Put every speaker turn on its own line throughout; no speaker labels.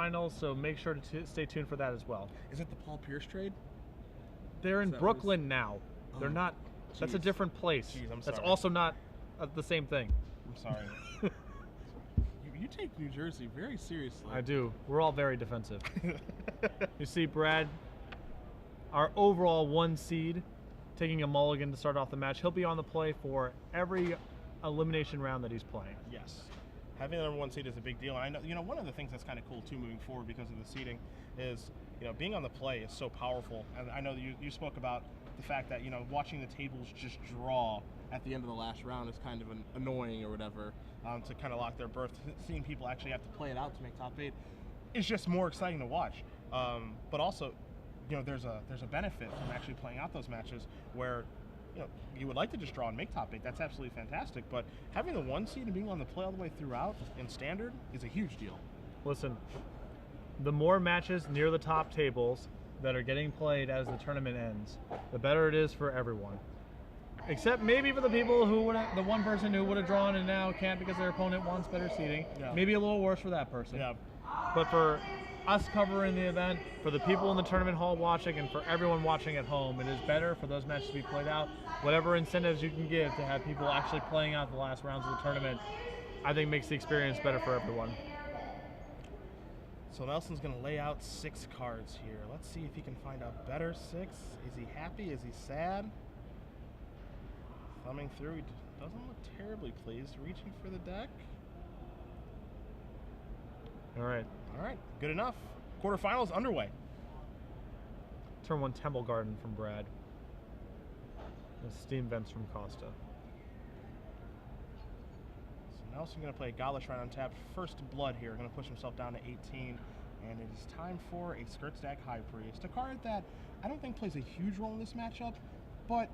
quarterfinals, so make sure to stay tuned for that as well.
Is it the Paul Pierce trade?
They're in Brooklyn now. They're not.
Geez.
That's a different place.
Jeez, I'm
That's
sorry.
also not the same thing.
I'm sorry. you take New Jersey very seriously.
I do. We're all very defensive. You see Brad, our overall 1 seed, taking a mulligan to start off the match. He'll be on the play for every elimination round that he's playing.
Yes. Having the number 1 seed is a big deal. And I know, one of the things that's kind of cool too moving forward because of the seeding is, being on the play is so powerful. And I know that you spoke about the fact that, watching the tables just draw at the end of the last round is kind of annoying or whatever, to kind of lock their berth. Seeing people actually have to play it out to make top 8 is just more exciting to watch. But also, there's a benefit from actually playing out those matches where you would like to just draw and make top 8. That's absolutely fantastic. But having the 1 seed and being on the play all the way throughout in standard is a huge deal.
Listen, the more matches near the top tables that are getting played as the tournament ends, the better it is for everyone. Except maybe for the people who the one person who would have drawn and now can't because their opponent wants better seating. Yeah. Maybe a little worse for that person.
Yeah.
But for us covering the event, for the people in the tournament hall watching, and for everyone watching at home, it is better for those matches to be played out. Whatever incentives you can give to have people actually playing out the last rounds of the tournament, I think makes the experience better for everyone.
So Nelson's going to lay out 6 cards here. Let's see if he can find a better 6. Is he happy? Is he sad? Thumbing through, he doesn't look terribly pleased. Reaching for the deck.
All right,
good enough. Quarterfinals underway.
Turn 1 Temple Garden from Brad. And Steam Vents from Costa.
So Nelson going to play Gala Shrine untapped. First Blood here. Going to push himself down to 18. And it is time for a Skirt Stack High Priest. A card that I don't think plays a huge role in this matchup, but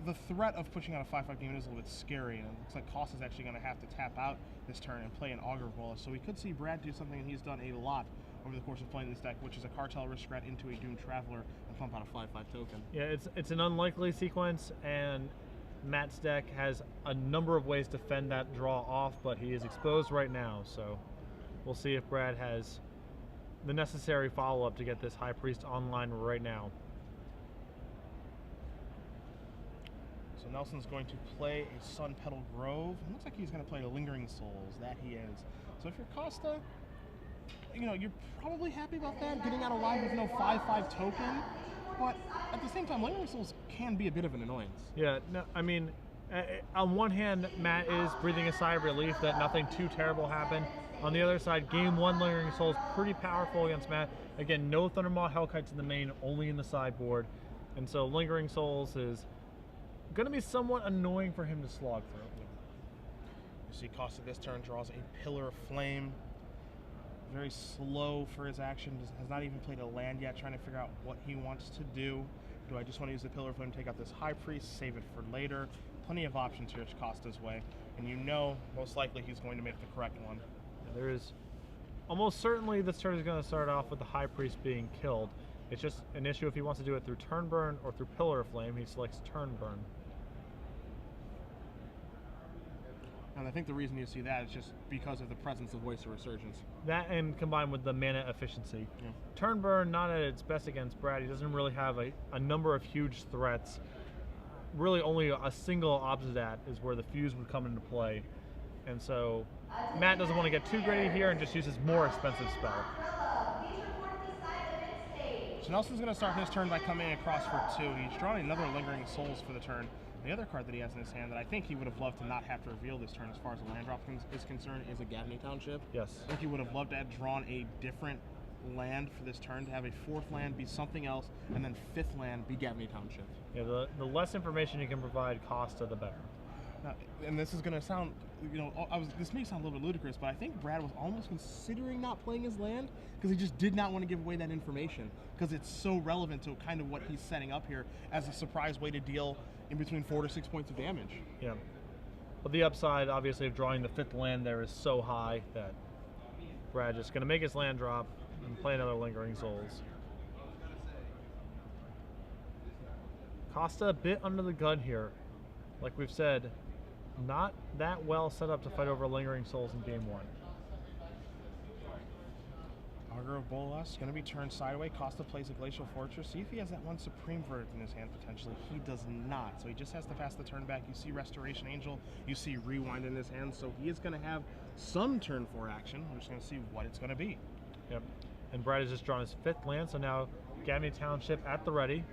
the threat of pushing out a 5/5 demon is a little bit scary, and it looks like Costa's actually going to have to tap out this turn and play an Augur Bola. So we could see Brad do something that he's done a lot over the course of playing this deck, which is a Cartel Aristocrat into a Doomed Traveler and pump out a 5/5 token.
Yeah, it's an unlikely sequence, and Matt's deck has a number of ways to fend that draw off, but he is exposed right now, so we'll see if Brad has the necessary follow-up to get this High Priest online right now.
So Nelson's going to play a Sun Petal Grove. It looks like he's going to play a Lingering Souls. That he is. So if you're Costa, you're probably happy about that, getting out alive with no 5/5 token. But at the same time, Lingering Souls can be a bit of an annoyance.
Yeah, no, I mean, on one hand, Matt is breathing a sigh of relief that nothing too terrible happened. On the other side, Game 1 Lingering Souls pretty powerful against Matt. Again, no Thundermaw Hellkites in the main, only in the sideboard. And so Lingering Souls is going to be somewhat annoying for him to slog through.
You see Costa this turn draws a Pillar of Flame. Very slow for his action. Has not even played a land yet, trying to figure out what he wants to do. Do I just want to use the Pillar of Flame to take out this High Priest, save it for later? Plenty of options here to Costa's way. And most likely he's going to make the correct one.
There is almost certainly this turn is going to start off with the High Priest being killed. It's just an issue if he wants to do it through Turn Burn or through Pillar of Flame. He selects Turn Burn.
And I think the reason you see that is just because of the presence of Voice of Resurgence.
That and combined with the mana efficiency.
Yeah.
Turn Burn, not at its best against Brad. He doesn't really have a number of huge threats. Really only a single Obsidat is where the Fuse would come into play. And so Matt doesn't want to get too greedy here and just use his more expensive spell.
So Nelson's going to start his turn by coming across for 2. He's drawn another Lingering Souls for the turn. The other card that he has in his hand that I think he would have loved to not have to reveal this turn as far as the land drop is concerned is a Gavney Township.
Yes.
I think he would have loved to have drawn a different land for this turn, to have a 4th land be something else, and then 5th land be Gavney Township.
Yeah, the less information you can provide Costa, the better.
Now, and this is going to sound, this may sound a little bit ludicrous, but I think Brad was almost considering not playing his land because he just did not want to give away that information because it's so relevant to kind of what he's setting up here as a surprise way to deal in between 4 to 6 points of damage.
Yeah. But the upside, obviously, of drawing the 5th land there is so high that Brad just going to make his land drop and play another Lingering Souls. Costa a bit under the gun here. Like we've said, not that well set up to fight over Lingering Souls in Game 1.
Augur of Bolas going to be turned sideways. Costa plays a Glacial Fortress. See if he has that one Supreme Verdict in his hand potentially. He does not. So he just has to pass the turn back. You see Restoration Angel. You see Rewind in his hand. So he is going to have some turn 4 action. We're just going to see what it's going to be.
Yep. And Brad has just drawn his 5th land. So now Gavney Township at the ready,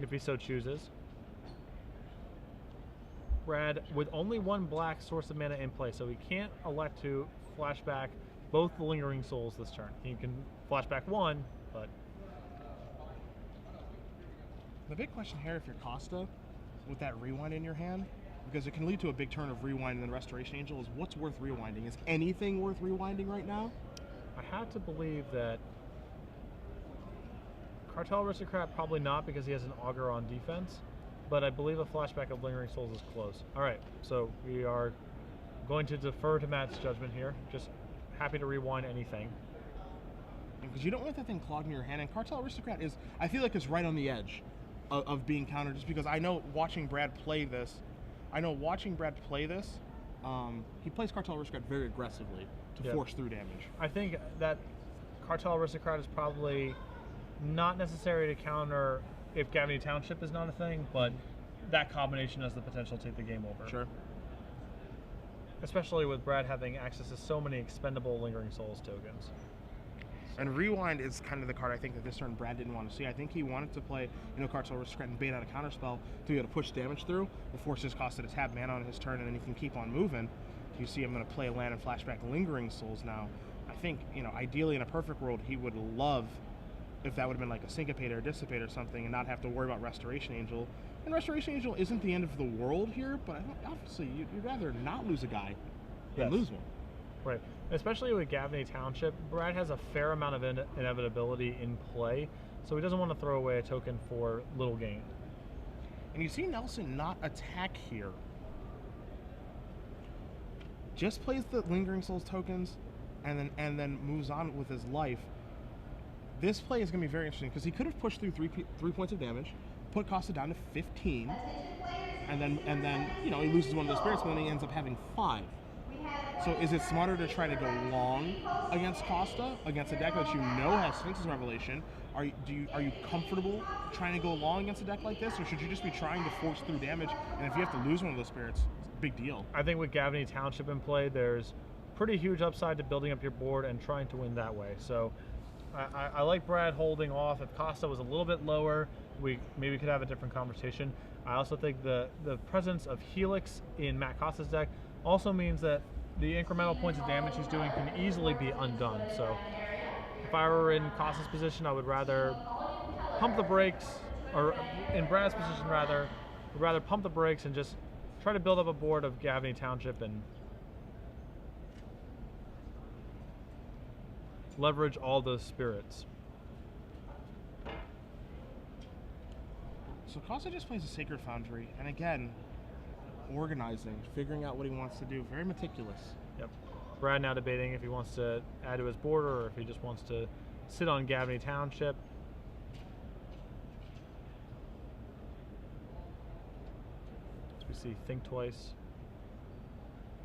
if he so chooses. Brad with only 1 black source of mana in play, so he can't elect to flashback both the Lingering Souls this turn. He can flashback 1, but...
The big question here, if you're Costa, with that Rewind in your hand, because it can lead to a big turn of Rewind and then Restoration Angel, is what's worth rewinding? Is anything worth rewinding right now?
I have to believe that Cartel Aristocrat probably not, because he has an Augur on defense, but I believe a flashback of Lingering Souls is close. All right, so we are going to defer to Matt's judgment here. Just happy to rewind anything.
Because you don't want that thing clogged in your hand, and Cartel Aristocrat is, I feel like, is right on the edge of being countered, just because I know watching Brad play this, he plays Cartel Aristocrat very aggressively to force through damage.
I think that Cartel Aristocrat is probably not necessary to counter if Gavney Township is not a thing, but that combination has the potential to take the game over.
Sure.
Especially with Brad having access to so many expendable Lingering Souls tokens.
And Rewind is kind of the card I think that this turn Brad didn't want to see. I think he wanted to play, Cartel Aristocrat and bait out a counterspell to be able to push damage through. It forces Costa to tap mana on his turn, and then he can keep on moving. You see him going to play a land and flashback Lingering Souls now. I think, ideally in a perfect world, he would love if that would have been like a Syncopate or a Dissipate or something and not have to worry about Restoration Angel. And Restoration Angel isn't the end of the world here, but obviously you'd rather not lose a guy than lose one.
Right. Especially with Gavney Township, Brad has a fair amount of inevitability in play, so he doesn't want to throw away a token for little gain.
And you see Nelson not attack here. Just plays the Lingering Souls tokens and then moves on with his life. This play is going to be very interesting because he could have pushed through 3 points of damage, put Costa down to 15, and then he loses one of the spirits, but then he ends up having 5. So is it smarter to try to go long against Costa, against a deck that has Sphinx's Revelation? Are you comfortable trying to go long against a deck like this, or should you just be trying to force through damage? And if you have to lose one of those spirits, it's a big deal.
I think with Gavney Township in play, there's pretty huge upside to building up your board and trying to win that way. So I like Brad holding off. If Costa was a little bit lower, we maybe could have a different conversation. I also think the presence of Helix in Matt Costa's deck also means that the incremental points of damage he's doing can easily be undone. So if I were in Costa's position, I would rather pump the brakes, or in Brad's position rather, would rather pump the brakes and just try to build up a board of Gavney Township and leverage all those spirits.
So Costa just plays a Sacred Foundry, and again, organizing, figuring out what he wants to do, very meticulous.
Yep. Brad now debating if he wants to add to his border or if he just wants to sit on Gavney Township. As we see, think twice.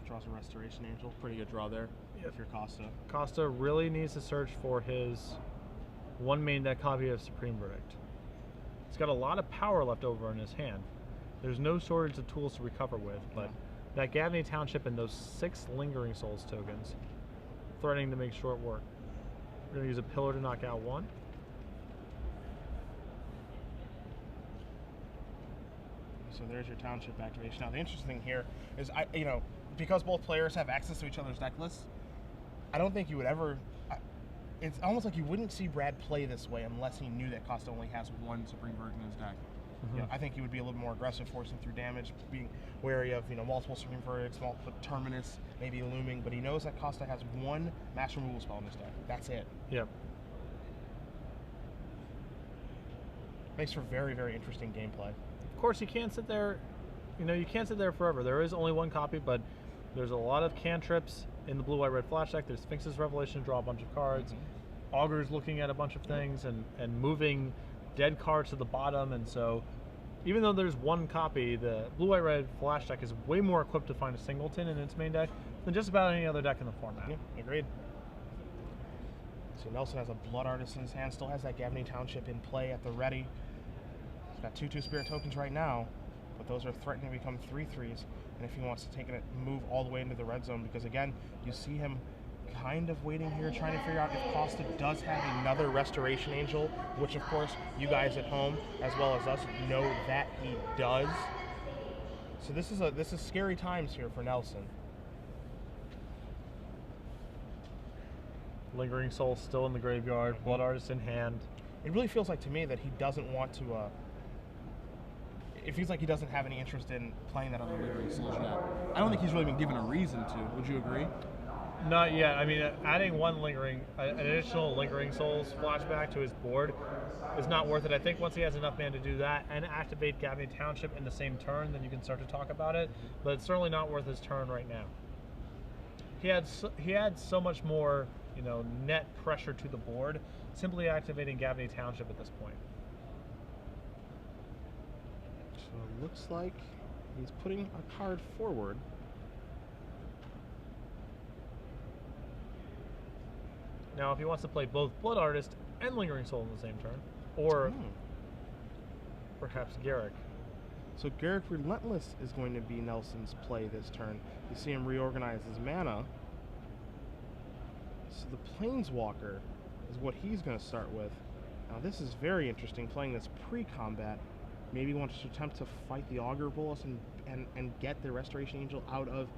Draws a Restoration Angel. Pretty good draw there if you're Costa.
Costa really needs to search for his one main deck copy of Supreme Verdict. He's got a lot of power left over in his hand. There's no shortage of tools to recover with, but that Gavney Township and those 6 Lingering Souls tokens threatening to make short work. We're going to use a pillar to knock out 1.
So there's your Township activation. Now the interesting thing here is, because both players have access to each other's deck lists, I don't think you would ever... It's almost like you wouldn't see Brad play this way unless he knew that Costa only has 1 Supreme Verdict in his deck. I think he would be a little more aggressive, forcing through damage, being wary of multiple Supreme Verdicts, multiple Terminus, maybe looming, but he knows that Costa has 1 Master Removal spell in his deck. That's it.
Yep.
Makes for very, very interesting gameplay.
Of course, you can't sit there, you can't sit there forever. There is only 1 copy, but there's a lot of cantrips in the blue-white red flash deck. There's Sphinx's Revelation to draw a bunch of cards. Augur's looking at a bunch of things and moving dead cards to the bottom, and so even though there's 1 copy, the blue-white red flash deck is way more equipped to find a singleton in its main deck than just about any other deck in the format.
Yeah, agreed. So Nelson has a Blood Artist in his hand, still has that Gavany Township in play at the ready. He's got 2/2 Spirit tokens right now, but those are threatening to become 3/3s. And if he wants to take it, move all the way into the red zone, because again, you see him kind of waiting here, trying to figure out if Costa does have another Restoration Angel, which of course you guys at home, as well as us, know that he does. So this is scary times here for Nelson.
Lingering Soul still in the graveyard, Blood Artist in hand.
It really feels like to me that he doesn't want to. It feels like he doesn't have any interest in playing that other Lingering Souls yet. I don't think he's really been given a reason to. Would you agree?
Not yet. I mean, adding an additional Lingering Souls flashback to his board is not worth it. I think once he has enough mana to do that and activate Gavany Township in the same turn, then you can start to talk about it. But it's certainly not worth his turn right now. He had so much more, net pressure to the board simply activating Gavany Township at this point.
So it looks like he's putting a card forward.
Now, if he wants to play both Blood Artist and Lingering Soul in the same turn, or perhaps Garrick.
So Garrick Relentless is going to be Nelson's play this turn. You see him reorganize his mana. So the Planeswalker is what he's going to start with. Now this is very interesting, playing this pre-combat. Maybe he wants to attempt to fight the Augur Bolus and get the Restoration Angel out of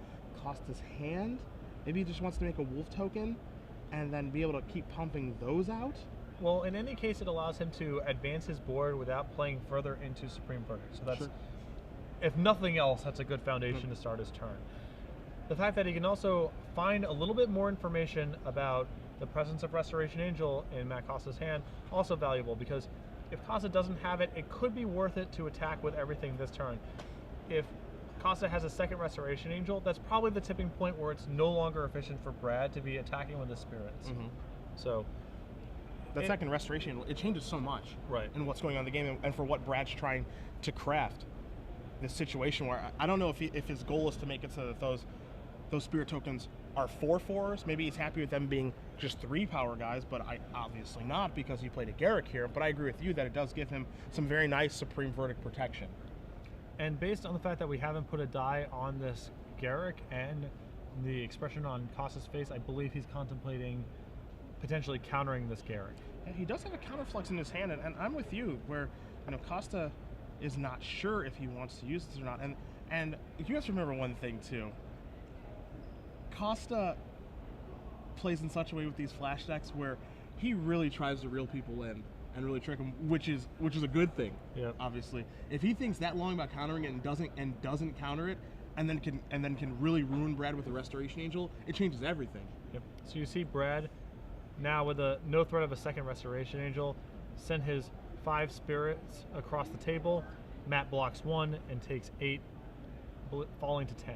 Costa's hand. Maybe he just wants to make a Wolf token and then be able to keep pumping those out.
Well, in any case, it allows him to advance his board without playing further into Supreme Verdict. So that's, if nothing else, that's a good foundation to start his turn. The fact that he can also find a little bit more information about the presence of Restoration Angel in Matt Costa's hand, also valuable, because if Costa doesn't have it, it could be worth it to attack with everything this turn. If Costa has a second Restoration Angel, that's probably the tipping point where it's no longer efficient for Brad to be attacking with his spirits. So
that second Restoration, it changes so much in what's going on in the game and for what Brad's trying to craft. This situation where I don't know if his goal is to make it so that those spirit tokens are 4/4s. Maybe he's happy with them being just 3 power guys, but I obviously not, because he played a Garrick here. But I agree with you that it does give him some very nice Supreme Verdict protection.
And based on the fact that we haven't put a die on this Garrick and the expression on Costa's face, I believe he's contemplating potentially countering this Garrick.
And he does have a counterflux in his hand, and I'm with you, where Costa is not sure if he wants to use this or not. And you guys remember one thing too. Costa plays in such a way with these flash decks where he really tries to reel people in and really trick them, which is a good thing. Obviously, if he thinks that long about countering it and doesn't counter it, and then can really ruin Brad with the Restoration Angel, it changes everything.
So you see Brad now with no threat of a second Restoration Angel send his 5 spirits across the table. Matt blocks 1 and takes 8, falling to 10.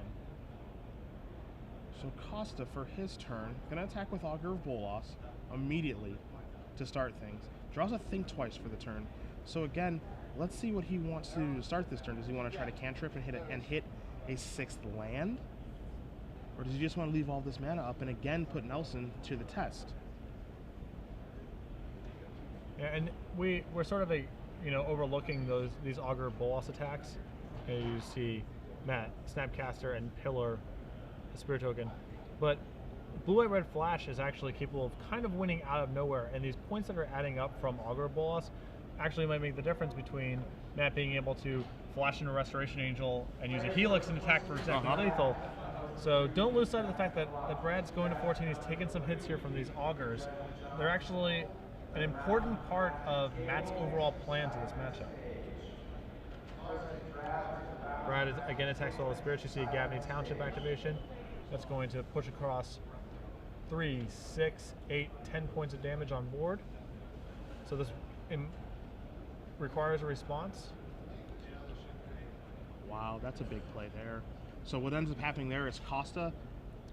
So Costa, for his turn, gonna attack with Augur of Bolas immediately to start things. Draws a Think Twice for the turn. So again, let's see what he wants to start this turn. Does he want to try to cantrip and hit a 6th land? Or does he just want to leave all this mana up and again put Nelson to the test?
Yeah, and we're sort of overlooking these Augur Bolas attacks. You see Matt Snapcaster and Pillar, a spirit token, but Blue-White Red Flash is actually capable of kind of winning out of nowhere, and these points that are adding up from Augur Bolas actually might make the difference between Matt being able to flash into Restoration Angel and use a Helix and attack for exactly lethal. So don't lose sight of the fact that Brad's going to 14. He's taken some hits here from these Augurs. They're actually an important part of Matt's overall plan to this matchup. Brad again attacks with all the spirits. You see a Gavany Township activation. That's going to push across 3, 6, 8, 10 points of damage on board. So this requires a response.
Wow, that's a big play there. So what ends up happening there is Costa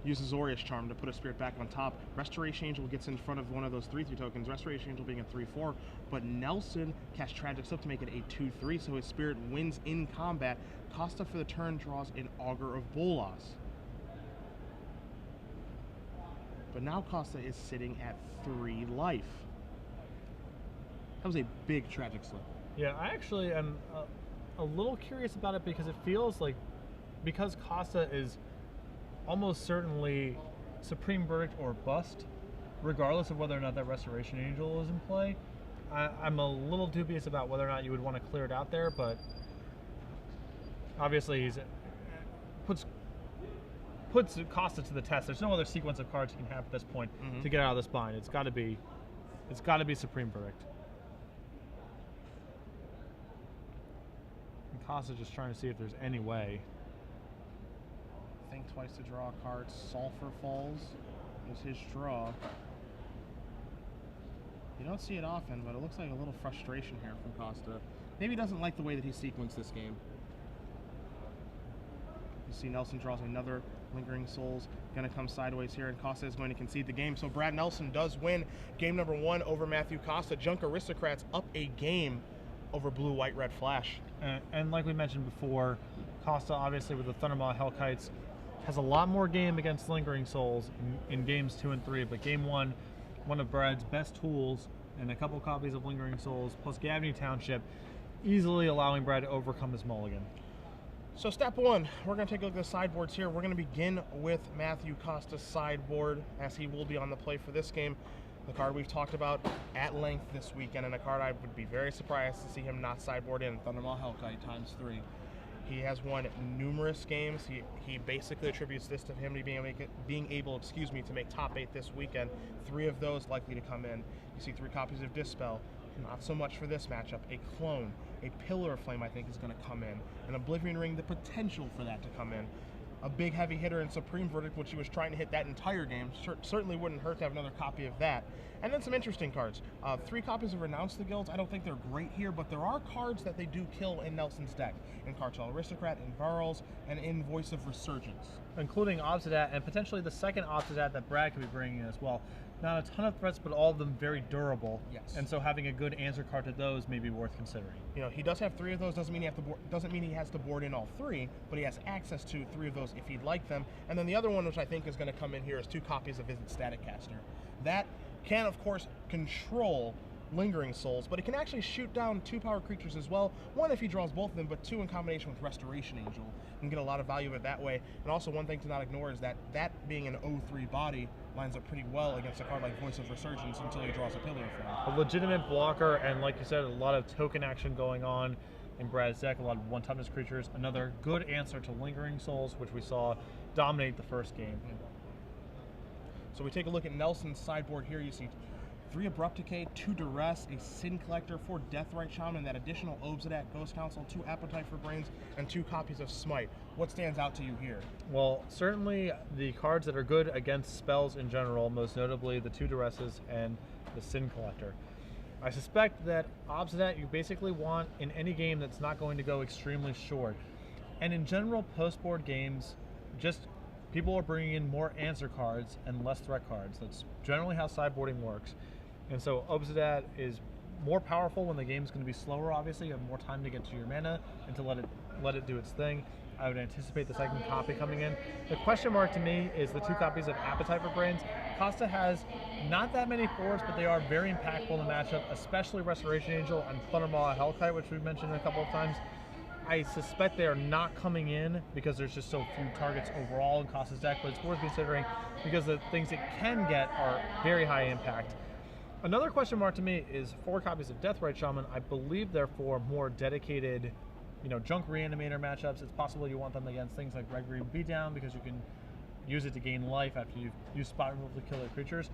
uses Aureus Charm to put a spirit back on top. Restoration Angel gets in front of one of those 3/3 tokens, Restoration Angel being a 3/4, but Nelson casts Tragic Slip to make it a 2/3, so his spirit wins in combat. Costa for the turn draws an Augur of Bolas. But now Costa is sitting at 3 life. That was a big tragic slip.
Yeah, I actually am a little curious about it because it feels like, because Costa is almost certainly Supreme Verdict or bust, regardless of whether or not that Restoration Angel is in play. I'm a little dubious about whether or not you would want to clear it out there, but obviously he's puts Costa to the test. There's no other sequence of cards you can have at this point to get out of this bind. It's got to be Supreme Verdict. And Costa just trying to see if there's any way.
Think twice to draw a card. Sulfur Falls is his draw. You don't see it often, but it looks like a little frustration here from Costa. Maybe he doesn't like the way that he sequenced this game. You see Nelson draws another Lingering Souls, going to come sideways here, and Costa is going to concede the game. So Brad Nelson does win game number 1 over Matthew Costa. Junk Aristocrats up a game over Blue, White, Red Flash.
And like we mentioned before, Costa obviously with the Thundermaw Hellkites has a lot more game against Lingering Souls in games 2 and 3, but game 1, one of Brad's best tools and a couple copies of Lingering Souls plus Gavney Township, easily allowing Brad to overcome his mulligan.
So step 1, we're going to take a look at the sideboards here. We're going to begin with Matthew Costa's sideboard, as he will be on the play for this game. The card we've talked about at length this weekend, and a card I would be very surprised to see him not sideboard in, Thundermaw Hellkite ×3. He has won numerous games. He basically attributes this to him being able to make top 8 this weekend. 3 of those likely to come in. You see 3 copies of Dispel. Not so much for this matchup. A Clone, a Pillar of Flame I think is going to come in. An Oblivion Ring, the potential for that to come in. A big heavy hitter in Supreme Verdict, which he was trying to hit that entire game. Certainly wouldn't hurt to have another copy of that. And then some interesting cards. 3 copies of Renounce the Guilds. I don't think they're great here, but there are cards that they do kill in Nelson's deck. In Cartel Aristocrat, in Varls, and in Voice of Resurgence.
Including Obsidat, and potentially the second Obsidat that Brad could be bringing in as well. Not a ton of threats, but all of them very durable.
Yes.
And so having a good answer card to those may be worth considering.
You know, he does have 3 of those. Doesn't mean he has to board in all 3, but he has access to 3 of those if he'd like them. And then the other one, which I think is going to come in here, is 2 copies of Visit Static Caster. That can, of course, control Lingering Souls, but it can actually shoot down 2 power creatures as well. 1 if he draws both of them, but 2 in combination with Restoration Angel. You can get a lot of value of it that way. And also one thing to not ignore is that being an 0-3 body lines up pretty well against a card like Voice of Resurgence until he draws a Pillar of Flame.
A legitimate blocker, and like you said, a lot of token action going on in Brad's deck, a lot of one-toughness creatures. Another good answer to Lingering Souls, which we saw dominate the first game.
So we take a look at Nelson's sideboard here. You see 3 Abrupt Decay, 2 Duress, a Sin Collector, 4 Deathrite Shaman, that additional Obsidat, Ghost Council, 2 Appetite for Brains, and 2 copies of Smite. What stands out to you here?
Well, certainly the cards that are good against spells in general, most notably the 2 Duresses and the Sin Collector. I suspect that Obsidat you basically want in any game that's not going to go extremely short. And in general, post-board games, just people are bringing in more answer cards and less threat cards. That's generally how sideboarding works. And so Obsidat is more powerful when the game's going to be slower, obviously. You have more time to get to your mana and to let it do its thing. I would anticipate the second copy coming in. The question mark to me is the 2 copies of Appetite for Brains. Costa has not that many 4s, but they are very impactful in the matchup, especially Restoration Angel and Thundermaw Hellkite, which we've mentioned a couple of times. I suspect they are not coming in because there's just so few targets overall in Costa's deck, but it's worth considering because the things it can get are very high impact. Another question mark to me is 4 copies of Deathrite Shaman. I believe they're for more dedicated, Junk Reanimator matchups. It's possible you want them against things like Red Green Beatdown because you can use it to gain life after you've used spot removal to kill their creatures.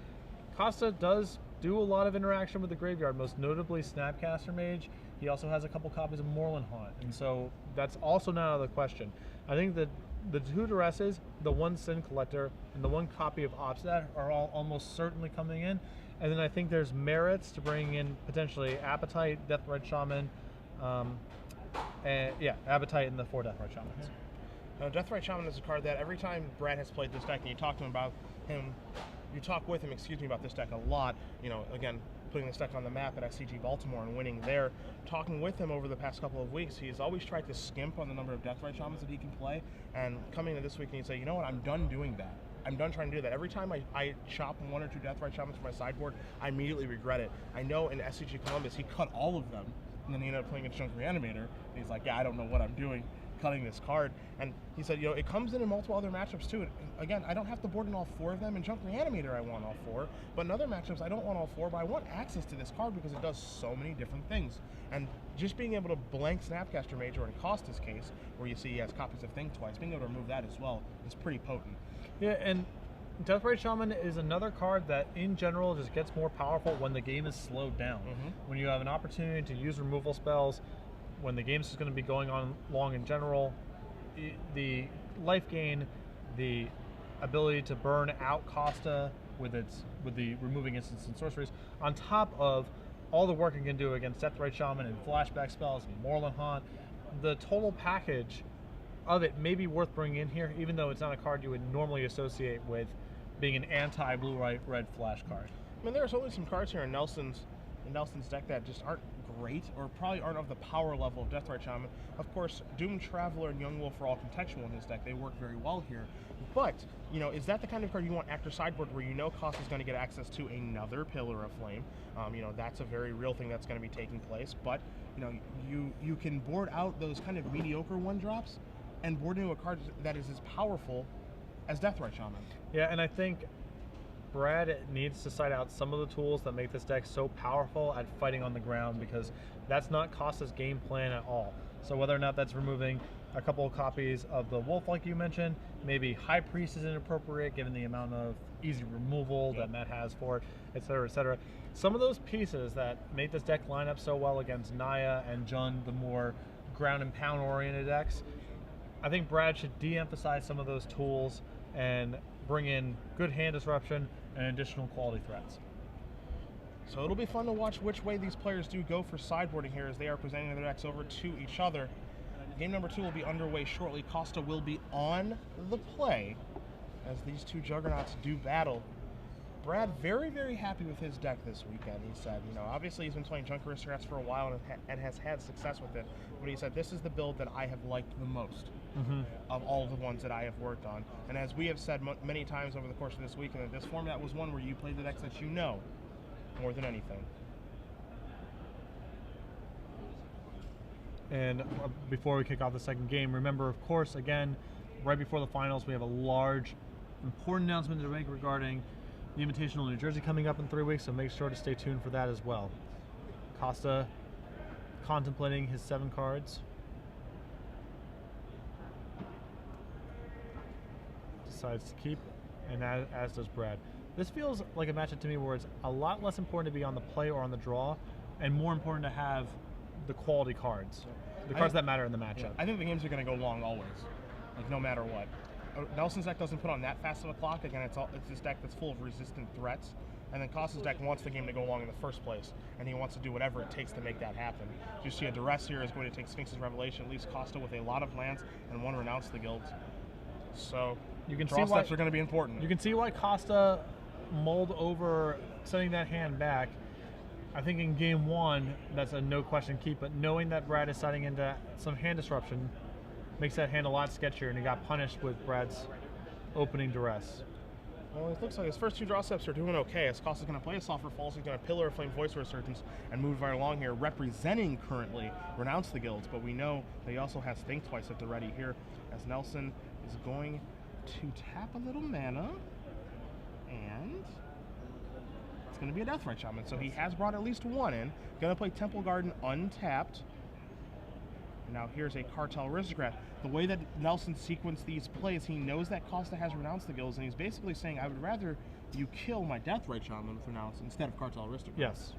Costa does do a lot of interaction with the graveyard, most notably Snapcaster Mage. He also has a couple copies of Moorland Haunt, and so that's also not out of the question. I think that the 2 Duresses, the 1 Sin Collector, and the 1 copy of Obsidat are all almost certainly coming in. And then I think there's merits to bringing in potentially Appetite, Deathrite Shaman, Appetite and the 4 Deathrite Shamans.
Deathrite Shaman is a card that every time Brad has played this deck and you talk to him about him, you talk with him, about this deck a lot. Again, putting this deck on the map at SCG Baltimore and winning there. Talking with him over the past couple of weeks, he's always tried to skimp on the number of Deathrite Shamans that he can play. And coming into this week, and he'd say, you know what, I'm done doing that. I'm done trying to do that. Every time I chop 1 or 2 Deathrite Shamans from my sideboard, I immediately regret it. I know in SCG Columbus, he cut all of them, and then he ended up playing a Chunk Reanimator, and he's like, yeah, I don't know what I'm doing cutting this card. And he said, it comes in multiple other matchups too. And again, I don't have to board in all 4 of them. In Chunk Reanimator, I want all 4. But in other matchups, I don't want all 4, but I want access to this card because it does so many different things. And just being able to blank Snapcaster Mage, or in Costa's case, where you see he has copies of Think Twice, being able to remove that as well is pretty potent.
Yeah, and Deathrite Shaman is another card that, in general, just gets more powerful when the game is slowed down. When you have an opportunity to use removal spells, when the game is going to be going on long in general, the life gain, the ability to burn out Costa with the removing instants and sorceries, on top of all the work it can do against Deathrite Shaman and flashback spells and Moorland Haunt, the total package of it may be worth bringing in here, even though it's not a card you would normally associate with being an anti-blue-white red flash card.
I mean, there's only some cards here in Nelson's deck that just aren't great, or probably aren't of the power level of Deathrite Shaman. Of course, Doom Traveler and Young Wolf are all contextual in his deck. They work very well here. But, is that the kind of card you want after sideboard where Costa's going to get access to another Pillar of Flame? That's a very real thing that's going to be taking place. But, you can board out those kind of mediocre 1-drops and board into a card that is as powerful as Deathrite Shaman.
Yeah, and I think Brad needs to cite out some of the tools that make this deck so powerful at fighting on the ground, because that's not Costa's game plan at all. So whether or not that's removing a couple of copies of the Wolf like you mentioned, maybe High Priest is inappropriate given the amount of easy removal that Matt has for it, etc., etc. Some of those pieces that make this deck line up so well against Naya and Jund, the more ground and pound oriented decks, I think Brad should de-emphasize some of those tools and bring in good hand disruption and additional quality threats.
So it'll be fun to watch which way these players do go for sideboarding here as they are presenting their decks over to each other. Game number 2 will be underway shortly. Costa will be on the play as these two juggernauts do battle. Brad very, very happy with his deck this weekend. He said, obviously he's been playing Junk Aristocrats for a while and has had success with it. But he said, this is the build that I have liked the most of all the ones that I have worked on. And as we have said many times over the course of this weekend, that this format was one where you played the decks that you know more than anything.
And before we kick off the second game, remember, of course, again, right before the finals, we have a large, important announcement to make regarding the Invitational New Jersey coming up in 3 weeks, so make sure to stay tuned for that as well. Costa contemplating his 7 cards. Decides to keep, and as does Brad. This feels like a matchup to me where it's a lot less important to be on the play or on the draw, and more important to have the quality cards. The cards that matter in the matchup.
I think the games are going to go long always, no matter what. Nelson's deck doesn't put on that fast of a clock. Again, it's this deck that's full of resistant threats. And then Costa's deck wants the game to go long in the first place, and he wants to do whatever it takes to make that happen. You see a Duress here is going to take Sphinx's Revelation, leaves Costa with a lot of lands and 1 Renounce the Guilds. So
you can
draw
see
steps are going to be important.
You can see why Costa mulled over sending that hand back. I think in game 1, that's a no question keep, but knowing that Brad is setting into some hand disruption makes that hand a lot sketchier, and he got punished with Brad's opening Duress.
Well, it looks like his first 2 draw steps are doing okay, as Costa's going to play a Sulfur Falls, he's going to Pillar of Flame Voice Resurgence and move right along here, representing currently Renounce the Guilds, but we know that he also has Think Twice at the ready here, as Nelson is going to tap a little mana, and it's going to be a Deathrite Shaman, so he has brought at least 1 in. Going to play Temple Garden untapped. Now here's a Cartel Aristocrat. The way that Nelson sequenced these plays, he knows that Costa has Renounced the Guilds, and he's basically saying, I would rather you kill my Deathrite Shaman with Renounce instead of Cartel Aristocrat.
Yes.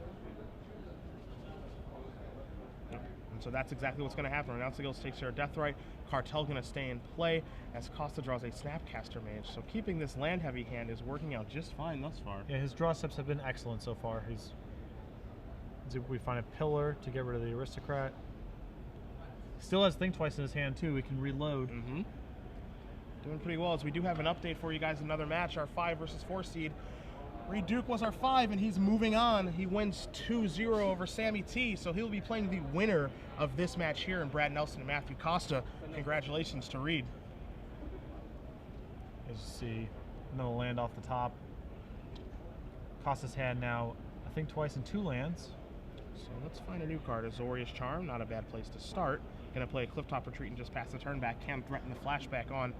And so that's exactly what's going to happen. Renounce the Guilds takes care of Deathrite. Cartel going to stay in play as Costa draws a Snapcaster Mage. So keeping this land-heavy hand is working out just fine thus far.
Yeah, his draw steps have been excellent so far. We find a Pillar to get rid of the Aristocrat. Still has Think Twice in his hand too. We can reload.
Doing pretty well, as we do have an update for you guys. Another match, our 5 versus 4 seed. Reed Duke was our 5, and he's moving on. He wins 2-0 over Sammy T, so he'll be playing the winner of this match here in Brad Nelson and Matthew Costa. Congratulations to Reed.
As you see, Another land off the top. Costa's hand now, I think twice in 2 lands.
So let's find a new card. Azorius Charm, not a bad place to start. Gonna play a Clifftop Retreat and just pass the turn back. Can threaten the flashback on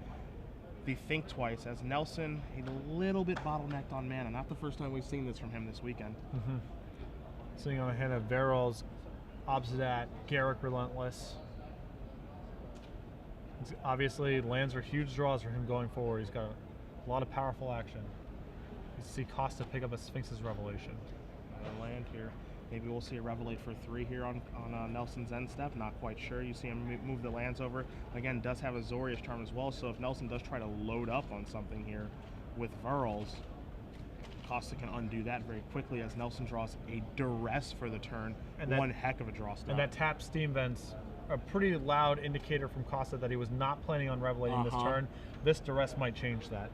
the Think Twice, as Nelson a little bit bottlenecked on mana. Not the first time we've seen this from him this weekend.
Sitting on a hand of Varol's, Obsidat, Garruk Relentless. Obviously, lands are huge draws for him going forward. He's got a lot of powerful action. You see Costa pick up a Sphinx's Revelation.
A land here. Maybe we'll see a Revelate for 3 here on Nelson's end step. Not quite sure. You see him move the lands over. Again, does have a Azorius Charm as well, so if Nelson does try to load up on something here with Varol's, Costa can undo that very quickly as Nelson draws a Duress for the turn. And one heck of a draw stop.
And that tap Steam Vent's a pretty loud indicator from Costa that he was not planning on Revelating this turn. This Duress might change that.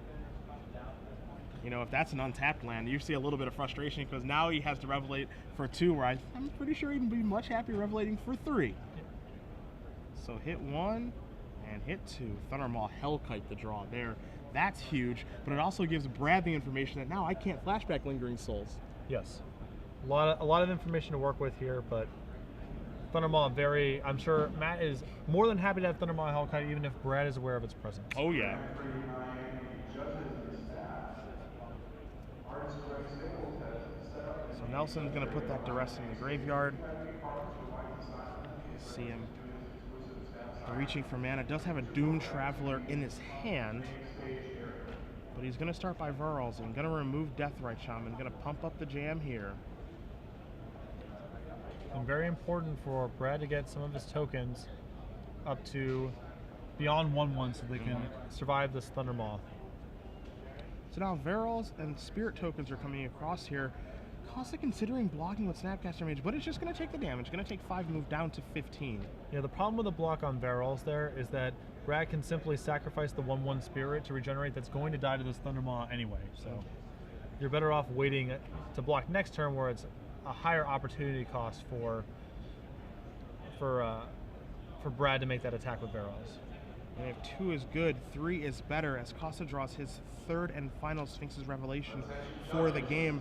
You know, if that's an untapped land, you see a little bit of frustration because now he has to Revelate for 2, where I'm pretty sure he'd be much happier Revelating for 3. So hit 1 and hit 2. Thundermaw Hellkite the draw there. That's huge, but it also gives Brad the information that now I can't flashback Lingering Souls.
Yes. A lot of information to work with here, but Thundermaw I'm sure Matt is more than happy to have Thundermaw Hellkite even if Brad is aware of its presence.
Oh yeah. So Nelson's going to put that Duress in the graveyard. See him reaching for mana. Does have a Doom Traveler in his hand, but he's going to start by Varol's and going to remove Deathrite Shaman. Going to pump up the jam here.
And very important for Brad to get some of his tokens up to beyond 1/1 so they can survive this Thundermaw.
So now Varol's and Spirit tokens are coming across here. Costa considering blocking with Snapcaster Mage, but it's just going to take the damage. Going to take 5, move down to 15.
Yeah, the problem with the block on Varol's there is that Brad can simply sacrifice the 1/1 Spirit to regenerate that's going to die to this Thundermaw anyway. So you're better off waiting to block next turn where it's a higher opportunity cost for Brad to make that attack with Varol's.
And if 2 is good, 3 is better as Costa draws his 3rd and final Sphinx's Revelation for the game.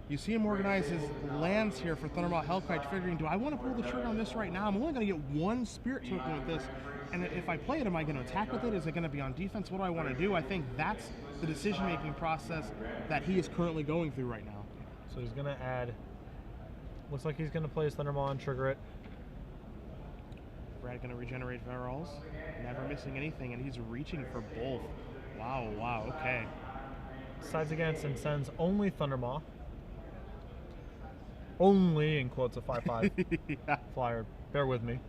You see him organize his lands here for Thundermaw Hellkite, figuring, do I want to pull the trigger on this right now? I'm only going to get 1 Spirit token with this, and if I play it, am I going to attack with it? Is it going to be on defense? What do I want to do? I think that's the decision-making process that he is currently going through right now.
So he's going to add, looks like he's going to play his Thundermaw and trigger it.
Brad going to regenerate Varol's, never missing anything, and he's reaching for both. Wow, okay.
Sides against and sends only Thundermaw. Only, in quotes, a 5/5
yeah.
flyer. Bear with me.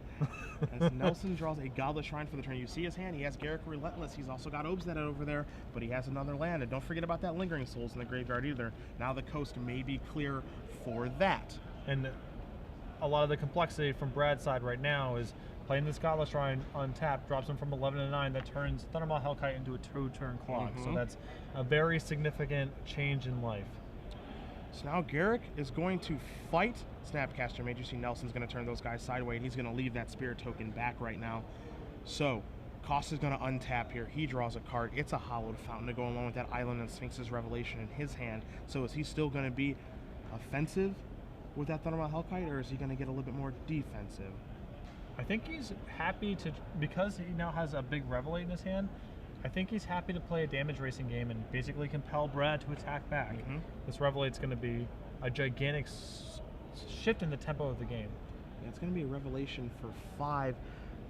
As Nelson draws a Godless Shrine for the turn, you see his hand. He has Garruk Relentless. He's also got Obsidat over there, but he has another land. And don't forget about that Lingering Souls in the graveyard either. Now the coast may be clear for that.
And a lot of the complexity from Brad's side right now is playing this Godless Shrine on tap, drops him from 11 to 9, that turns Thundermaw Hellkite into a 2-turn clock. So that's a very significant change in life.
So now Garruk is going to fight Snapcaster Mage. You see Nelson's going to turn those guys sideways, and he's going to leave that Spirit token back right now. So Costa's going to untap here. He draws a card. It's a Hallowed Fountain to go along with that Island and Sphinx's Revelation in his hand. So is he still going to be offensive with that Thundermaw Hellkite, or is he going to get a little bit more defensive?
I think he's happy to, because he now has a big Revelate in his hand, I think he's happy to play a damage racing game and basically compel Brad to attack back. This Revelate's going to be a gigantic shift in the tempo of the game.
It's going to be a Revelation for 5.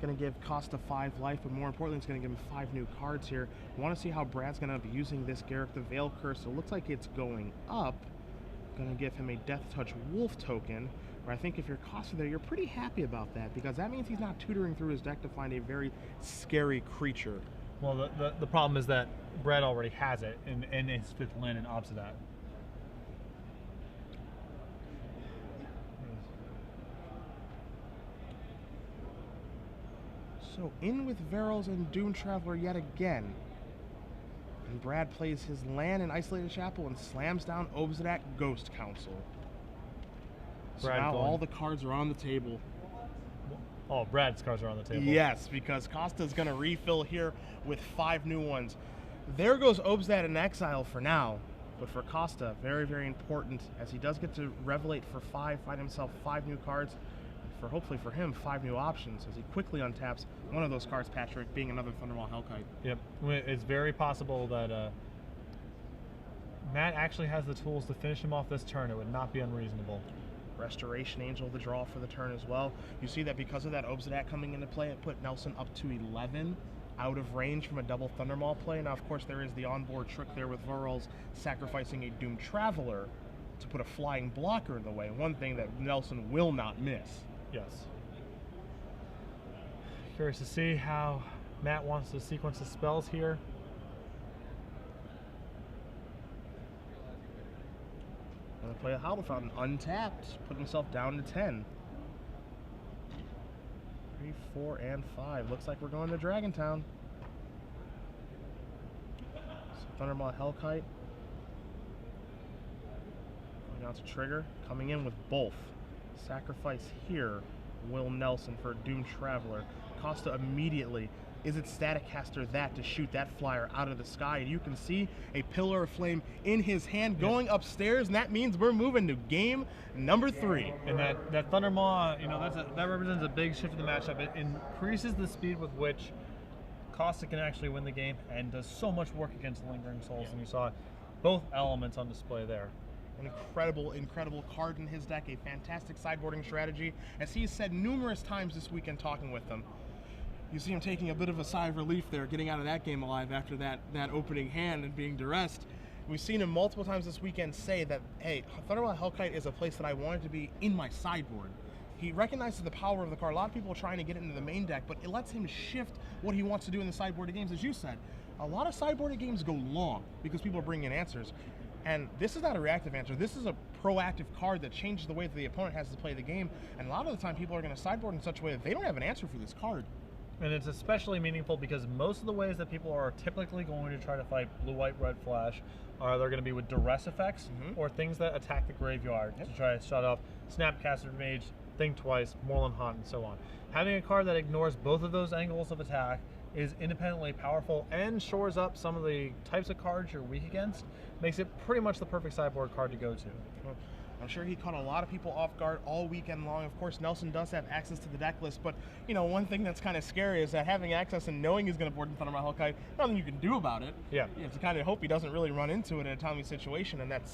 Going to give Costa 5 life, but more importantly, it's going to give him 5 new cards here. Want to see how Brad's going to be using this Garruk the Veil Curse. So it looks like it's going up. Going to give him a Death Touch Wolf token. Where I think if you're Costa there, you're pretty happy about that because that means he's not tutoring through his deck to find a very scary creature.
Well, the problem is that Brad already has it in his 5th land in Obsidat.
So in with Varol's and Doom Traveler yet again. And Brad plays his land in Isolated Chapel and slams down Obsidat Ghost Council. So now all the cards are on the table.
Oh, Brad's cards are on the table.
Yes, because Costa's going to refill here with 5 new ones. there goes Obstat in exile for now. But for Costa, very, very important, as he does get to revelate for 5, find himself 5 new cards, for hopefully for him, 5 new options, as he quickly untaps one of those cards, Patrick, being another Thundermaw Hellkite.
Yep, it's very possible that Matt actually has the tools to finish him off this turn. It would not be unreasonable.
Restoration Angel, the draw for the turn as well. You see that because of that Obsidian coming into play, it put Nelson up to 11, out of range from a double Thundermaw play. Now, of course, there is the onboard trick there with Varl's sacrificing a Doom Traveler to put a flying blocker in the way. One thing that Nelson will not miss.
Yes. Curious to see how Matt wants to sequence his spells here.
Gonna play a Howler Fountain, untapped, put himself down to 10. 3, 4, and 5. Looks like we're going to Dragontown. So Thundermaw Hellkite. Going out to trigger, coming in with both. Sacrifice here, Will Nelson for a Doom Traveler. Costa immediately. Is it Static Caster that to shoot that flyer out of the sky? And you can see a Pillar of Flame in his hand going upstairs, and that means we're moving to game number 3.
And that Thundermaw, that represents a big shift in the matchup. It increases the speed with which Costa can actually win the game and does so much work against Lingering Souls, and you saw both elements on display there.
An incredible card in his deck, a fantastic sideboarding strategy. As he's said numerous times this weekend talking with them, you see him taking a bit of a sigh of relief there, getting out of that game alive after that opening hand and being duressed. We've seen him multiple times this weekend say that, hey, Thundermaw Hellkite is a place that I wanted to be in my sideboard. He recognizes the power of the card. A lot of people are trying to get it into the main deck, but it lets him shift what he wants to do in the sideboarded games. As you said, a lot of sideboarded games go long because people are bringing in answers. And this is not a reactive answer. This is a proactive card that changes the way that the opponent has to play the game. And a lot of the time, people are going to sideboard in such a way that they don't have an answer for this card.
And it's especially meaningful because most of the ways that people are typically going to try to fight blue, white, red flash are they're going to be with duress effects or things that attack the graveyard to try to shut off Snapcaster Mage, Think Twice, Moreland Haunt, and so on. Having a card that ignores both of those angles of attack is independently powerful and shores up some of the types of cards you're weak against, makes it pretty much the perfect sideboard card to go to.
I'm sure he caught a lot of people off guard all weekend long. Of course, Nelson does have access to the deck list, but one thing that's kind of scary is that having access and knowing he's going to board in Thundermaw Hellkite, nothing you can do about it.
Yeah.
You have to kind of hope he doesn't really run into it in a timely situation. And that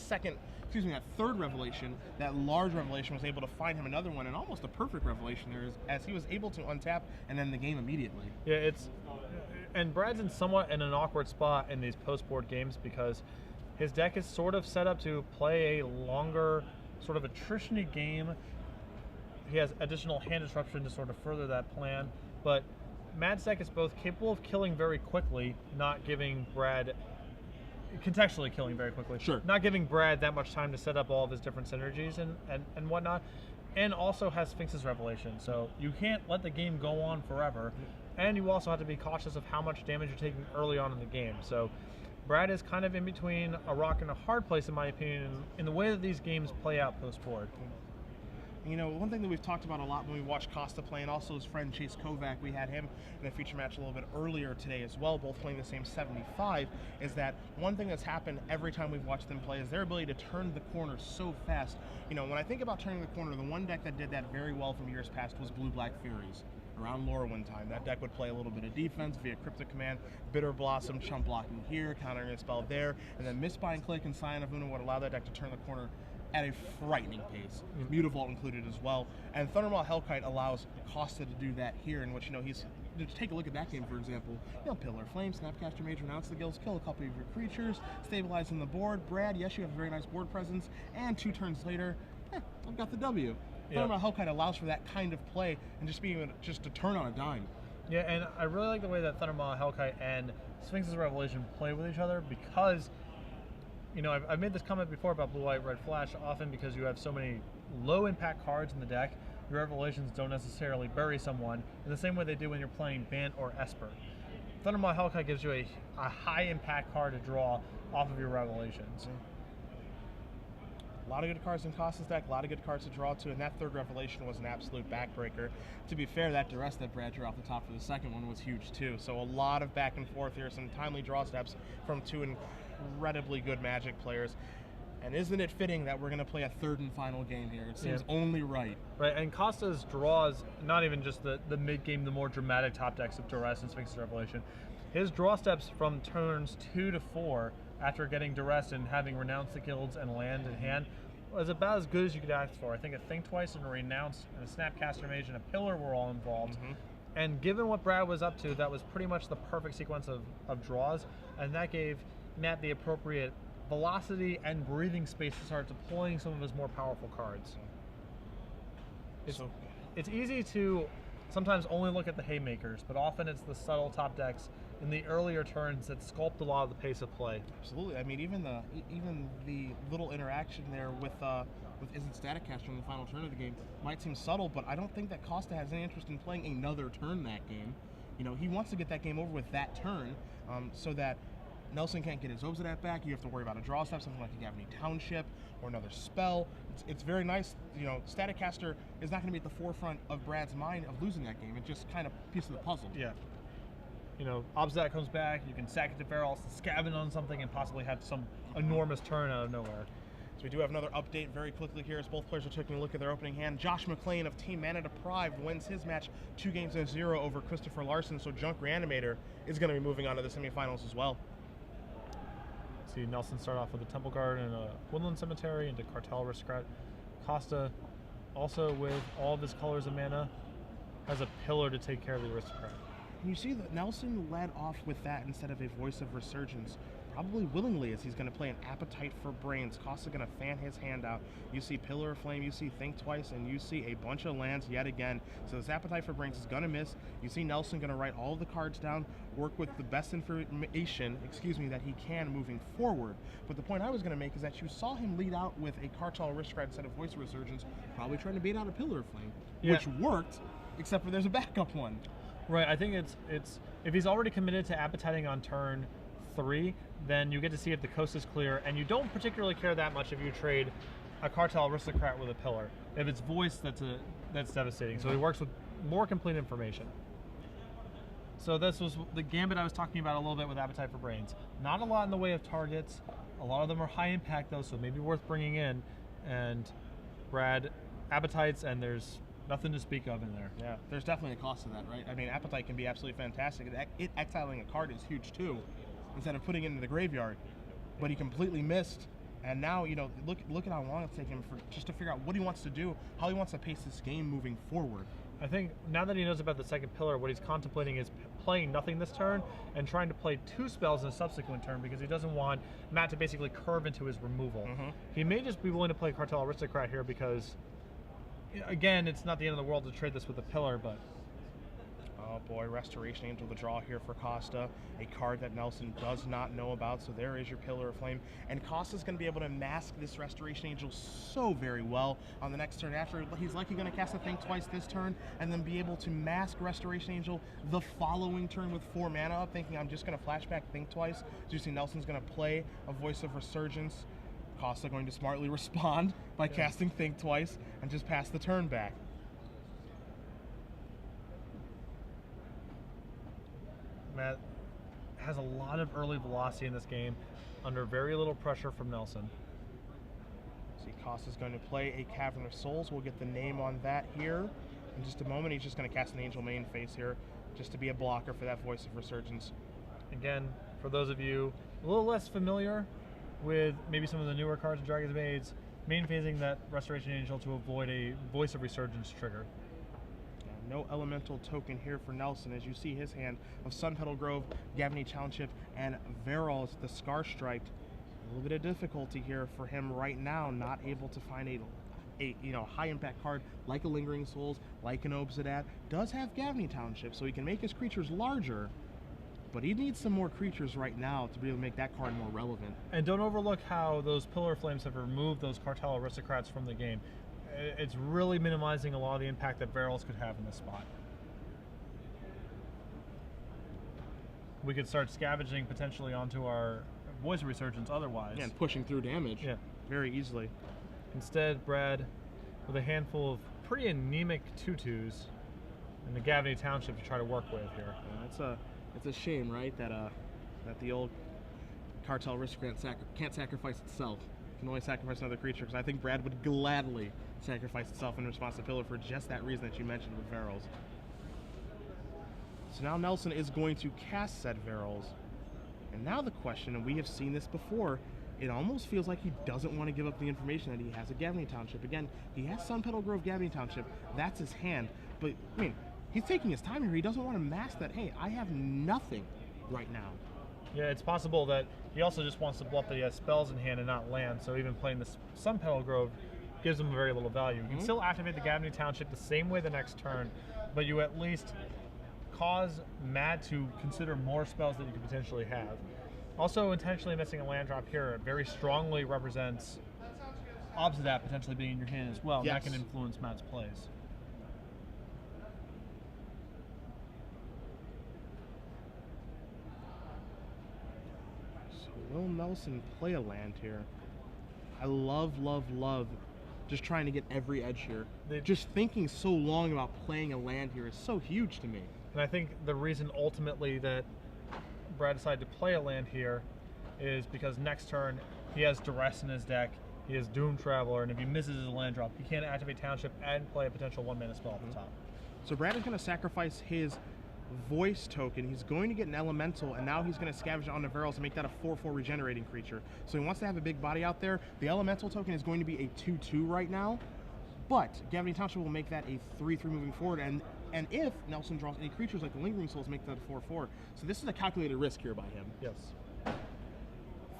third revelation, that large revelation, was able to find him another one, and almost a perfect revelation there, as he was able to untap and end the game immediately.
Yeah, and Brad's somewhat in an awkward spot in these post-board games because his deck is sort of set up to play a longer sort of attrition-y game. He has additional hand disruption to sort of further that plan, but Matt's deck is both capable of killing very quickly, not giving Brad, contextually killing very quickly, not giving Brad that much time to set up all of his different synergies and whatnot, and also has Sphinx's Revelation, so you can't let the game go on forever, and you also have to be cautious of how much damage you're taking early on in the game. So Brad is kind of in between a rock and a hard place, in my opinion, in the way that these games play out post-board.
One thing that we've talked about a lot when we watched Costa play, and also his friend Chase Kovac, we had him in a feature match a little bit earlier today as well, both playing the same 75, is that one thing that's happened every time we've watched them play is their ability to turn the corner so fast. When I think about turning the corner, the one deck that did that very well from years past was Blue-Black Furies. Around Lorwyn time, that deck would play a little bit of defense via Cryptic Command, Bitter Blossom, chump blocking here, countering a spell there, and then Mistbind Click and Scion of Una would allow that deck to turn the corner at a frightening pace. Mutavault included as well. And Thundermaw Hellkite allows Costa to do that here, in which, he's, to take a look at that game, for example, Pillar Flame, Snapcaster Mage, renounce the guilds, kill a couple of your creatures, stabilizing the board. Brad, yes, you have a very nice board presence, and 2 turns later, I've got the W. Thundermaw Hellkite allows for that kind of play and just being able to turn on a dime.
Yeah, and I really like the way that Thundermaw Hellkite and Sphinx's Revelation play with each other because, I've made this comment before about Blue, White, Red Flash, often because you have so many low impact cards in the deck, your Revelations don't necessarily bury someone in the same way they do when you're playing Bant or Esper. Thundermaw Hellkite gives you a high impact card to draw off of your Revelations.
lot of good cards in Costa's deck, a lot of good cards to draw to, and that third Revelation was an absolute backbreaker. To be fair, that duress that Brad drew off the top for the second one was huge too. So a lot of back and forth here, some timely draw steps from two incredibly good Magic players. And isn't it fitting that we're going to play a third and final game here? It seems only right.
Right, and Costa's draws, not even just the mid-game, the more dramatic top decks of Duress and Sphinx's Revelation. His draw steps from turns 2 to 4, after getting Duress and having renounced the guilds and land in hand, was about as good as you could ask for. I think a Think Twice and a Renounce and a Snapcaster Mage and a Pillar were all involved. And given what Brad was up to, that was pretty much the perfect sequence of draws, and that gave Matt the appropriate velocity and breathing space to start deploying some of his more powerful cards. It's easy to sometimes only look at the haymakers, but often it's the subtle top decks in the earlier turns that sculpt a lot of the pace of play.
Absolutely. I mean, even the little interaction there with Isn't Static Caster in the final turn of the game might seem subtle, but I don't think that Costa has any interest in playing another turn that game. You know, he wants to get that game over with that turn, so that Nelson can't get his Obsidian back. You have to worry about a draw step, something like a Gavany Township or another spell. It's very nice. You know, Static Caster is not going to be at the forefront of Brad's mind of losing that game. It's just kind of a piece of the puzzle.
Yeah. You know, Obsidian comes back, you can sack it to Ferals, scavenge on something, and possibly have some enormous turn out of nowhere.
So we do have another update very quickly here as both players are taking a look at their opening hand. Josh McClain of Team Mana Deprived wins his match 2-0 over Christopher Larson, so Junk Reanimator is going to be moving on to the semifinals as well.
See Nelson start off with a Temple Guard and a Woodland Cemetery into Cartel Aristocrat. Costa, also with all of his colors of mana, has a Pillar to take care of the Aristocrat.
And you see that Nelson led off with that instead of a Voice of Resurgence, probably willingly, as he's going to play an Appetite for Brains. Costa going to fan his hand out. You see Pillar of Flame, you see Think Twice, and you see a bunch of lands yet again. So this Appetite for Brains is going to miss. You see Nelson going to write all the cards down, work with the best information, that he can moving forward. But the point I was going to make is that you saw him lead out with a Cartel Aristocrat instead of Voice of Resurgence, probably trying to bait out a Pillar of Flame, which worked, except for there's a backup one.
Right, I think it's if he's already committed to appetiting on turn 3, then you get to see if the coast is clear, and you don't particularly care that much if you trade a Cartel Aristocrat with a Pillar. If it's Voice, that's devastating. So he works with more complete information. So this was the gambit I was talking about a little bit with Appetite for Brains. Not a lot in the way of targets. A lot of them are high impact though, so maybe worth bringing in. And Brad appetites, and there's nothing to speak of in there.
Yeah, there's definitely a cost to that, right? I mean, Appetite can be absolutely fantastic. Exiling a card is huge too, instead of putting it into the graveyard. But he completely missed, and now, you know, look at how long it's taken for just to figure out what he wants to do, how he wants to pace this game moving forward.
I think now that he knows about the second Pillar, what he's contemplating is playing nothing this turn and trying to play 2 spells in a subsequent turn, because he doesn't want Matt to basically curve into his removal. He may just be willing to play Cartel Aristocrat here because, again, it's not the end of the world to trade this with a Pillar, but...
Oh boy, Restoration Angel to draw here for Costa, a card that Nelson does not know about, so there is your Pillar of Flame. And Costa's going to be able to mask this Restoration Angel so very well on the next turn after. He's likely going to cast a Think Twice this turn, and then be able to mask Restoration Angel the following turn with 4 mana up, thinking I'm just going to flashback Think Twice. So you see Nelson's going to play a Voice of Resurgence. Costa going to smartly respond by casting Think Twice and just pass the turn back.
Matt has a lot of early velocity in this game under very little pressure from Nelson.
See, Costa's going to play a Cavern of Souls. We'll get the name on that here in just a moment. He's just going to cast an Angel Main Face here just to be a blocker for that Voice of Resurgence.
Again, for those of you a little less familiar with maybe some of the newer cards in Dragon's Maids, main phasing that Restoration Angel to avoid a Voice of Resurgence trigger.
No elemental token here for Nelson, as you see his hand of Sun Petal Grove, Gavany Township, and Verals, the Scar Strike. A little bit of difficulty here for him right now, not able to find a high impact card like a Lingering Souls, like an Obsidian. Does have Gavany Township, so he can make his creatures larger, but he needs some more creatures right now to be able to make that card more relevant.
And don't overlook how those Pillar Flames have removed those Cartel Aristocrats from the game. It's really minimizing a lot of the impact that Verals could have in this spot. We could start scavenging potentially onto our Voice of Resurgence otherwise.
Yeah, and pushing through damage very easily.
Instead, Brad, with a handful of pretty anemic 2/2s in the Gavney Township to try to work with here.
It's a shame, right, that the old cartel aristocrat can't sacrifice itself. It can only sacrifice another creature, because I think Brad would gladly sacrifice itself in response to Pillar for just that reason that you mentioned with Varels. So now Nelson is going to cast said Varels. And now the question, and we have seen this before, it almost feels like he doesn't want to give up the information that he has at Gavney Township. Again, he has Sun Petal Grove Gavney Township. That's his hand. But, I mean, he's taking his time here. He doesn't want to mask that, hey, I have nothing right now.
Yeah, it's possible that he also just wants to bluff that he has spells in hand and not land, so even playing this Sun Petal Grove gives him very little value. You can still activate the Gavney Township the same way the next turn, but you at least cause Matt to consider more spells that you could potentially have. Also, intentionally missing a land drop here very strongly represents opposite that potentially being in your hand as well.
Yes.
That can influence Matt's plays.
So will Nelson play a land here? I love just trying to get every edge here. Just thinking so long about playing a land here is so huge to me.
And I think the reason ultimately that Brad decided to play a land here is because next turn he has Duress in his deck, he has Doom Traveler, and if he misses his land drop, he can't activate Township and play a potential 1-mana spell at the top.
So Brad is going to sacrifice his voice token. He's going to get an elemental, and now he's going to scavenge onto Varels to make that a 4/4 regenerating creature. So he wants to have a big body out there. The elemental token is going to be a 2/2 right now, but Gavney Township will make that a 3/3 moving forward, and if Nelson draws any creatures like the Lingering Souls, make that a 4/4. So this is a calculated risk here by him.
Yes.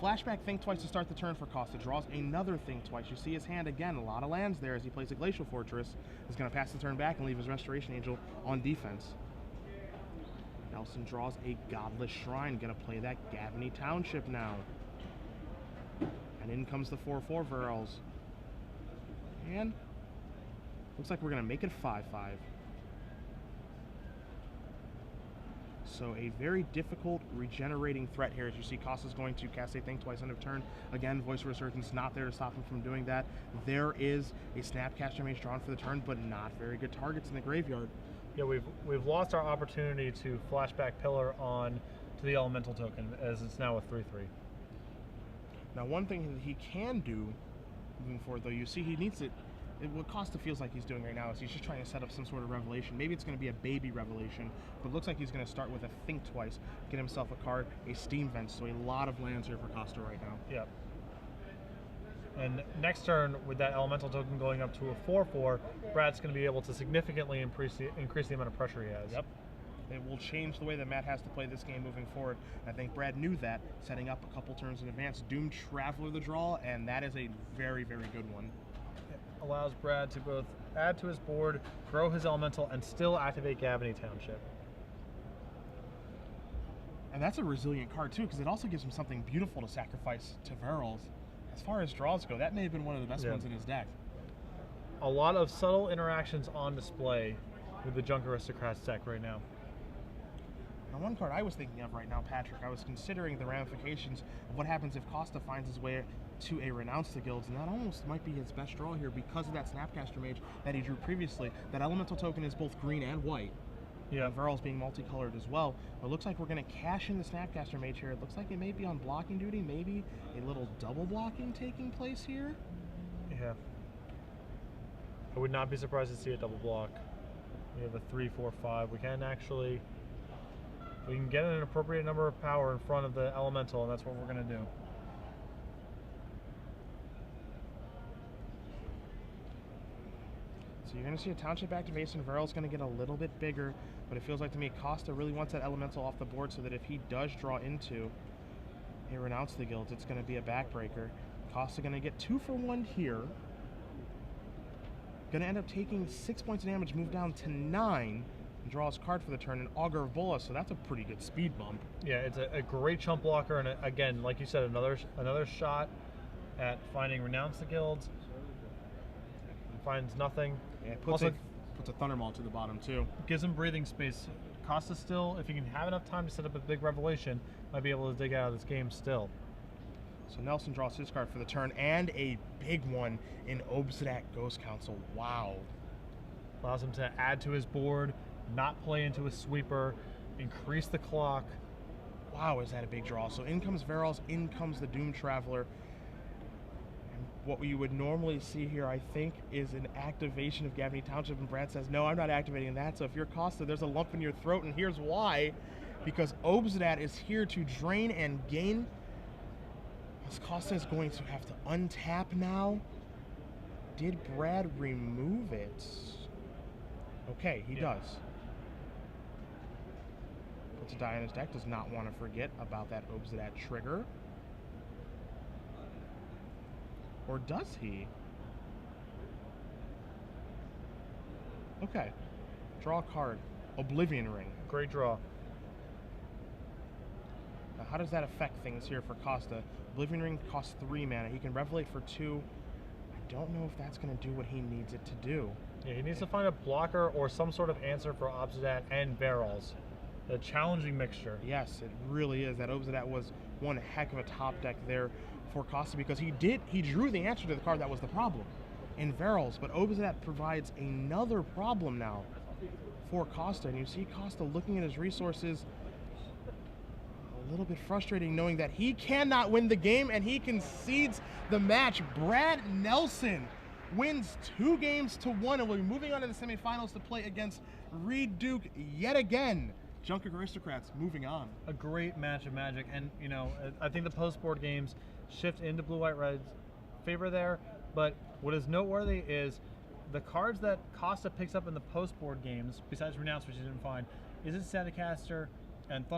Flashback Think Twice to start the turn for Costa. Draws another Think Twice. You see his hand again, a lot of lands there as he plays a Glacial Fortress. He's going to pass the turn back and leave his Restoration Angel on defense. Nelson draws a Godless Shrine. Going to play that Gavney Township now. And in comes the 4/4 Varels. And looks like we're going to make it 5/5. So a very difficult regenerating threat here, as you see Costa's going to cast a Think Twice end of turn. Again, Voice of Resurgence not there to stop him from doing that. There is a Snapcaster Mage drawn for the turn, but not very good targets in the graveyard.
Yeah, we've lost our opportunity to flashback Pillar on to the Elemental token, as it's now a 3/3.
Now, one thing that he can do moving forward, though, you see he needs it. What Costa feels like he's doing right now is he's just trying to set up some sort of revelation. Maybe it's going to be a baby revelation, but it looks like he's going to start with a Think Twice, get himself a card, a Steam Vent, so a lot of lands here for Costa right now.
Yep. And next turn, with that Elemental token going up to a 4/4, Brad's going to be able to significantly increase the amount of pressure he has.
Yep. It will change the way that Matt has to play this game moving forward. I think Brad knew that, setting up a couple turns in advance. Doom Traveler the draw, and that is a very, very good one.
Allows Brad to both add to his board, grow his elemental, and still activate Gavney Township.
And that's a resilient card too, because it also gives him something beautiful to sacrifice to Varels. As far as draws go, that may have been one of the best ones in his deck.
A lot of subtle interactions on display with the Junk Aristocrats deck right now.
Now, one card I was thinking of right now, Patrick, I was considering the ramifications of what happens if Costa finds his way to a Renounce the Guilds, and that almost might be his best draw here because of that Snapcaster Mage that he drew previously. That Elemental token is both green and white.
Yeah.
Varels being multicolored as well. But it looks like we're going to cash in the Snapcaster Mage here. It looks like it may be on blocking duty, maybe a little double blocking taking place here.
Yeah. I would not be surprised to see a double block. We have a 3/4/5. We can get an appropriate number of power in front of the Elemental, and that's what we're going to do.
So you're going to see a Township activation. Varel's going to get a little bit bigger, but it feels like to me Costa really wants that Elemental off the board so that if he does draw into a Renounce the Guilds, it's going to be a backbreaker. Costa going to get 2 for 1 here. Going to end up taking 6 points of damage, move down to 9, and draw his card for the turn, an Augur of Bola, so that's a pretty good speed bump.
Yeah, it's a great chump blocker, and again, like you said, another shot at finding Renounce the Guilds. Finds nothing.
Yeah, it puts a Thundermaw to the bottom too.
Gives him breathing space. Costa still, if he can have enough time to set up a big revelation, might be able to dig out of this game still.
So Nelson draws his card for the turn, and a big one in Obsidian Ghost Council. Wow.
Allows him to add to his board, not play into a sweeper, increase the clock.
Wow, is that a big draw? So in comes Varels, in comes the Doom Traveler. And what we would normally see here, I think, is an activation of Gavany Township, and Brad says, no, I'm not activating that. So if you're Costa, there's a lump in your throat, and here's why. Because Obsidian is here to drain and gain. Costa is going to have to untap now. Did Brad remove it? Okay, he does. Puts a die in his deck, does not want to forget about that Obsidian trigger. Or does he? Okay. Draw a card. Oblivion Ring.
Great draw.
Now, how does that affect things here for Costa? Oblivion Ring costs 3 mana. He can Revelate for 2. I don't know if that's going to do what he needs it to do.
Yeah, he needs to find a blocker or some sort of answer for Obsidian and Varels. A challenging mixture.
Yes, it really is. That Obsidian was one heck of a top deck there for Costa, because he drew the answer to the card that was the problem in Varels, but Obsidian provides another problem now for Costa. And you see Costa looking at his resources, a little bit frustrating, knowing that he cannot win the game, and he concedes the match. Brad Nelson wins 2-1 and will be moving on to the semifinals to play against Reed Duke yet again. Junker Aristocrats moving on.
A great match of Magic, and you know, I think the post-board games shift into blue-white-red's favor there, but what is noteworthy is the cards that Costa picks up in the post-board games, besides Renounce, which he didn't find, is it Staticaster and Thunder